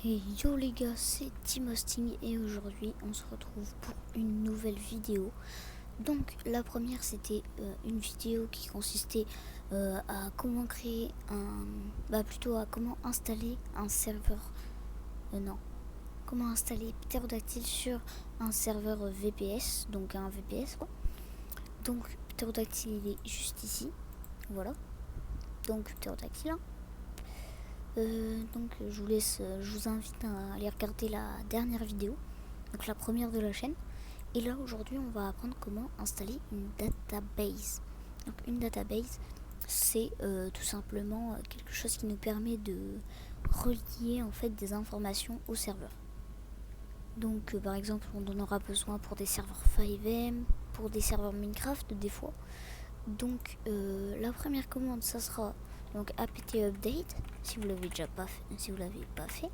Et yo les gars, c'est Team Hosting et aujourd'hui on se retrouve pour une nouvelle vidéo. Donc la première c'était une vidéo qui consistait à comment créer plutôt à comment installer un serveur, comment installer Pterodactyl sur un serveur VPS, donc un VPS quoi. Donc Pterodactyl il est juste ici, voilà, donc Pterodactyl hein. Donc je vous invite à aller regarder la dernière vidéo, donc la première de la chaîne. Et là aujourd'hui on va apprendre comment installer une database. Donc une database c'est tout simplement quelque chose qui nous permet de relier en fait des informations au serveur. Donc par exemple on en aura besoin pour des serveurs 5M, pour des serveurs Minecraft des fois. Donc la première commande ça sera donc apt update si vous l'avez déjà pas fait, si vous l'avez pas fait.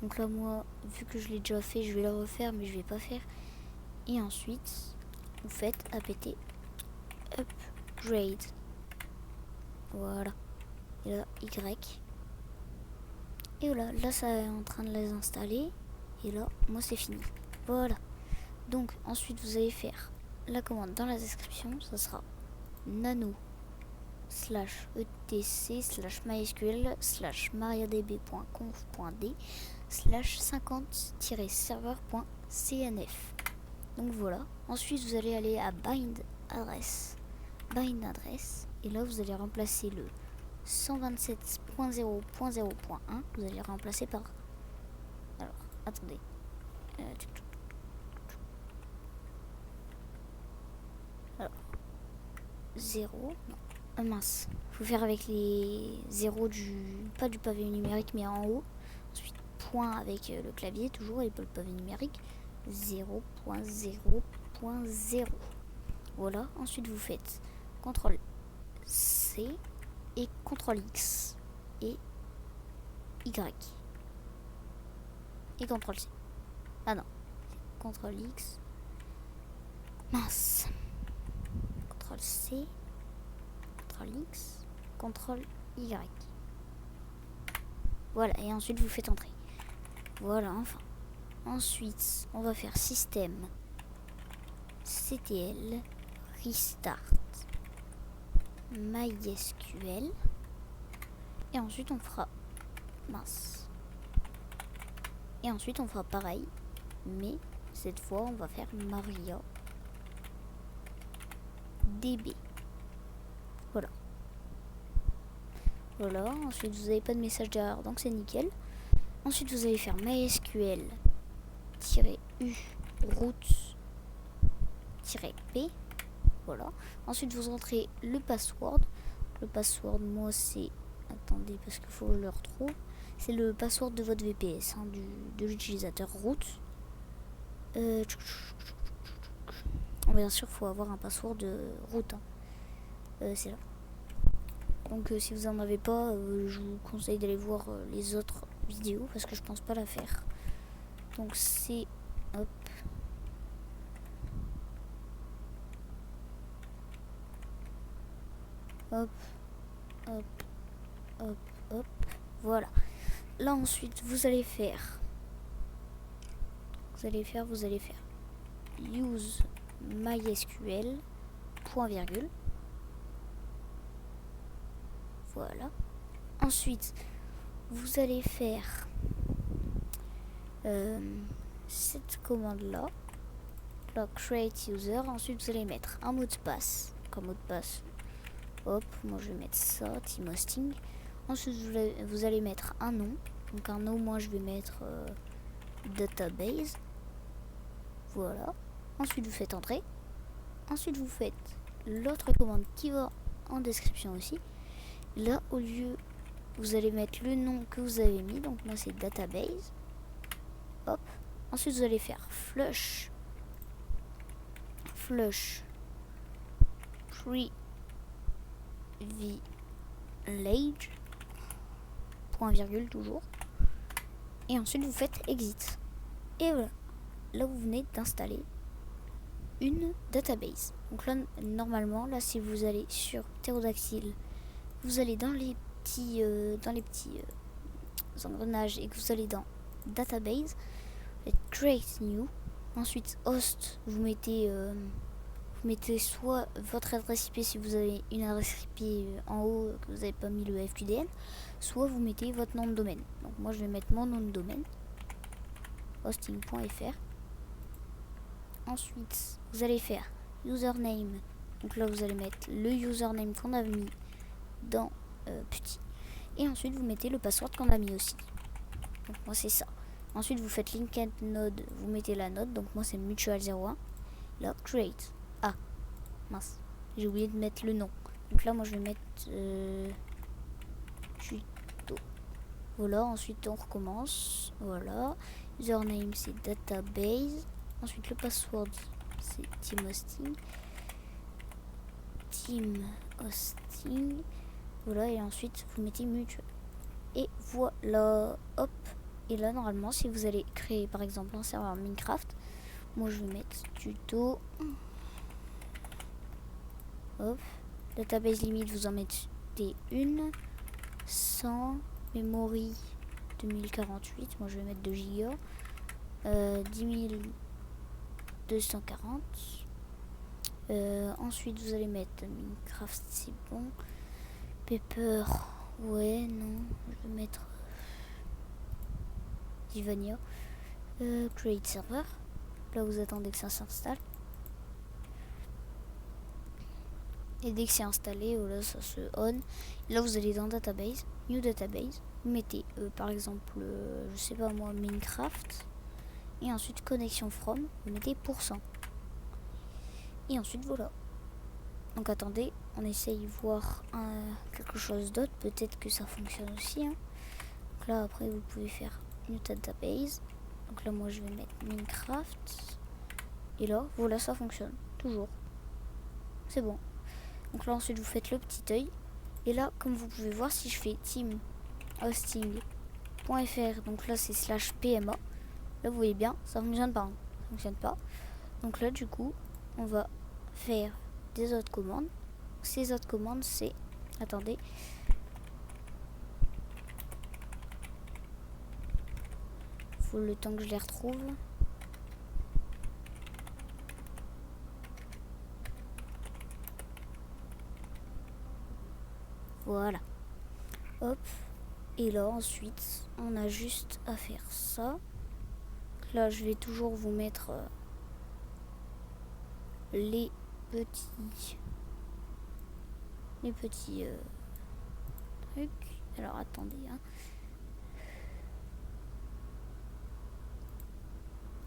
Donc là moi vu que je l'ai déjà fait je vais le refaire mais je vais pas faire. Et ensuite vous faites apt upgrade, voilà, et là y et voilà, là ça est en train de les installer et là moi c'est fini, voilà. Donc ensuite vous allez faire la commande dans la description, ça sera nano /etc /mysql /mariadb.conf.d /50-serveur.cnf. donc voilà. Ensuite vous allez aller à bind address et là vous allez remplacer le 127.0.0.1, vous allez remplacer par, alors attendez, alors 0, non, mince, faut faire avec les zéros pas du pavé numérique mais en haut. Ensuite point avec le clavier toujours et pas le pavé numérique, 0.0.0, voilà. Ensuite vous faites CTRL C et CTRL X et Y et CTRL C, ah non, CTRL X, mince, CTRL C, CTRL X, CTRL Y, voilà. Et ensuite vous faites entrer, voilà, enfin. Ensuite on va faire système ctl restart mysql et ensuite on fera, mince, et ensuite on fera pareil mais cette fois on va faire mariadb, voilà. Voilà, ensuite vous n'avez pas de message derrière donc c'est nickel. Ensuite vous allez faire mysql-u root-p, voilà. Ensuite vous entrez le password. Le password moi c'est, attendez parce qu'il faut que je le retrouve, c'est le password de votre VPS hein, de l'utilisateur root. Bien sûr faut avoir un password de root hein. C'est là. Donc si vous en avez pas, je vous conseille d'aller voir les autres vidéos parce que je pense pas la faire. Donc c'est hop, hop, hop, hop, hop, voilà. Là ensuite vous allez faire use mysql point virgule, voilà. Ensuite vous allez faire cette commande là, create user. Ensuite vous allez mettre un mot de passe, comme mot de passe, hop, moi je vais mettre ça, Team Hosting. Ensuite vous allez mettre un nom, donc un nom, moi je vais mettre database, voilà. Ensuite vous faites entrer. Ensuite vous faites l'autre commande qui va en description aussi. Là au lieu vous allez mettre le nom que vous avez mis, donc moi c'est database, hop. Ensuite vous allez faire flush privilege point virgule toujours, et ensuite vous faites exit et voilà. Là vous venez d'installer une database. Donc là normalement, là si vous allez sur Pterodactyl, vous allez dans les petits engrenages et que vous allez dans database, vous faites create new, ensuite host, vous mettez soit votre adresse IP si vous avez une adresse IP en haut que vous n'avez pas mis le FQDN, soit vous mettez votre nom de domaine. Donc moi je vais mettre mon nom de domaine, hosting.fr. Ensuite vous allez faire username, donc là vous allez mettre le username qu'on a mis dans petit, et ensuite vous mettez le password qu'on a mis aussi. Donc moi c'est ça. Ensuite vous faites linked node, vous mettez la node, donc moi c'est mutual 01. Là create. Ah mince, j'ai oublié de mettre le nom. Donc là moi je vais mettre tuto. Voilà, ensuite on recommence. Voilà, username c'est database. Ensuite le password c'est team hosting. Voilà, et ensuite vous mettez mutual. Et voilà, hop. Et là normalement si vous allez créer par exemple un serveur Minecraft, moi je vais mettre tuto. Hop. Database limite, vous en mettez une. 100. Memory 2048. Moi je vais mettre 2 Go. 10240. Ensuite vous allez mettre Minecraft, c'est bon. Paper, ouais, non. Je vais mettre Divania. Create server. Là vous attendez que ça s'installe. Et dès que c'est installé, voilà, ça se on. Et là vous allez dans database, new database, vous mettez par exemple, je sais pas moi, Minecraft, et ensuite connexion from, vous mettez %. Et ensuite voilà. Donc attendez, on essaye voir quelque chose d'autre, peut-être que ça fonctionne aussi. Hein. Donc là après vous pouvez faire new database. Donc là moi je vais mettre Minecraft. Et là, voilà, ça fonctionne, toujours. C'est bon. Donc là ensuite vous faites le petit œil. Et là comme vous pouvez voir, si je fais team hosting.fr, donc là c'est /pma, là vous voyez bien ça fonctionne pas, hein. Ça fonctionne pas. Donc là du coup on va faire des autres commandes. Ces autres commandes c'est, attendez, faut le temps que je les retrouve. Voilà. Hop. Et là ensuite on a juste à faire ça. Là je vais toujours vous mettre les petits trucs. Alors attendez, hein.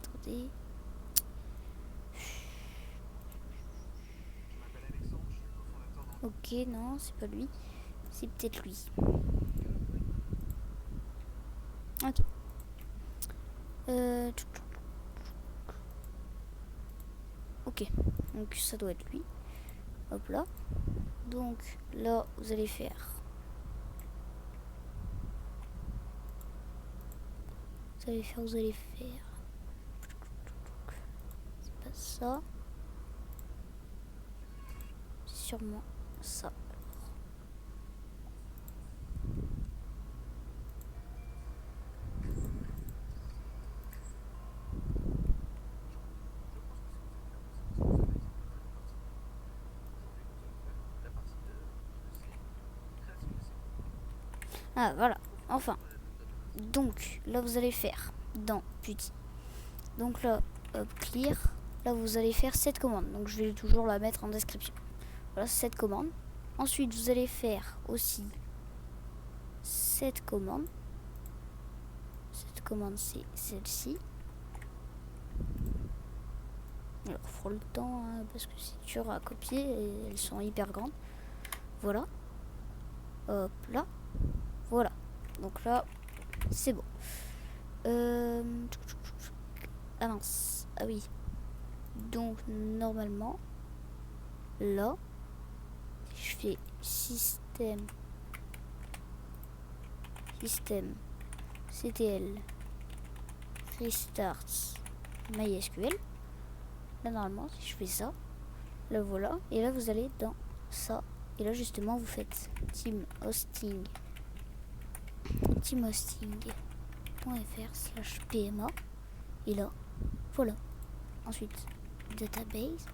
Attendez. Ok, non, c'est pas lui. C'est peut-être lui. Ok. Ok, donc ça doit être lui. Hop là. Donc là, vous allez faire. Vous allez faire. C'est pas ça. C'est sûrement ça. Ah voilà, enfin. Donc là vous allez faire dans petit. Donc là, clear. Là vous allez faire cette commande. Donc je vais toujours la mettre en description. Voilà cette commande. Ensuite vous allez faire aussi cette commande. Cette commande c'est celle-ci. Alors il faut le temps hein, parce que c'est dur à copier et elles sont hyper grandes. Voilà. Hop là. Voilà. Donc là, c'est bon. Ah mince. Ah oui. Donc normalement, là, je fais système ctl restart MySQL. Là normalement, si je fais ça, là voilà. Et là vous allez dans ça. Et là justement vous faites team hosting database.fr/pma. Et là, voilà. Ensuite, database.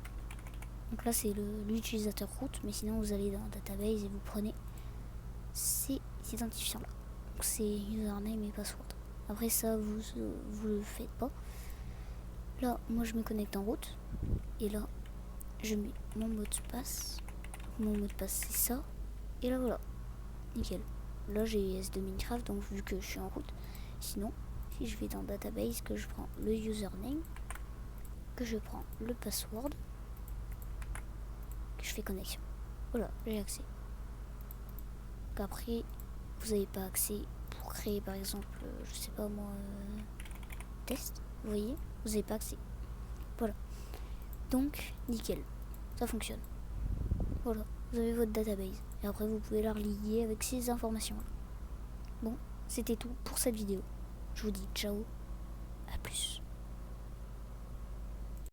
Donc là, c'est l'utilisateur root, mais sinon, vous allez dans database et vous prenez ces identifiants-là. Donc c'est username et password. Après ça, vous le faites pas. Là, moi, je me connecte en route. Et là, je mets mon mot de passe. Mon mot de passe, c'est ça. Et là, voilà. Nickel. Là, j'ai ES de Minecraft, donc vu que je suis en route. Sinon, si je vais dans database, que je prends le username, que je prends le password, que je fais connexion. Voilà, j'ai accès. Qu'après, vous n'avez pas accès pour créer, par exemple, je sais pas moi, test. Vous voyez, vous n'avez pas accès. Voilà. Donc, nickel. Ça fonctionne. Voilà, vous avez votre database. Et après, vous pouvez la relier avec ces informations-là. Bon, c'était tout pour cette vidéo. Je vous dis ciao, à plus.